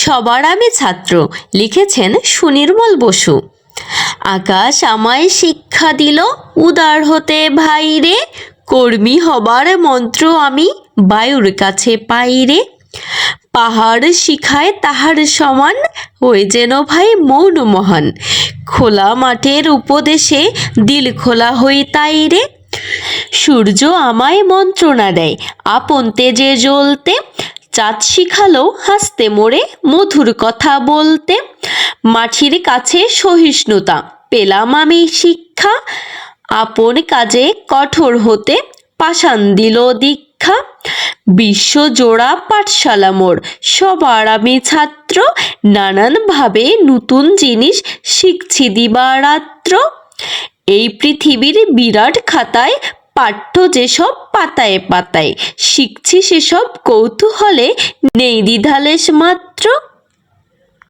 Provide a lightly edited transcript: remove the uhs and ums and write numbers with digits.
সবার আমি ছাত্র, লিখেছেন সুনির্মল বসু। আকাশ আমায় শিক্ষা দিল উদার হতে ভাই রে, কর্মী হবার মন্ত্র আমি বায়ুর কাছে পাই রে। পাহাড় শিখায় তাহার সমান, ওই যেন ভাই মৌন মহান, খোলা মাঠের উপদেশে দিল খোলা হই তাই রে। সূর্য আমায় মন্ত্রণা দেয় আপন তেজে জ্বলতে, চাঁদ শিখালো হাসতে মোড়ে মধুর কথা বলতে। মাটির কাছে সহিষ্ণুতা পেলাম আমি শিক্ষা, আপন কাজে কঠোর হতে পাষাণ দিল দীক্ষা। বিশ্বজোড়া পাঠশালা মোর, সবার আমি ছাত্র, নানানভাবে নতুন জিনিস শিখছি দিবারাত্র। এই পৃথিবীর বিরাট খাতায় পাঠ্য যেসব পাতায় পাতায়, শিখছি সেসব কৌতূহলে, নেই দ্বিধালেশ মাত্র।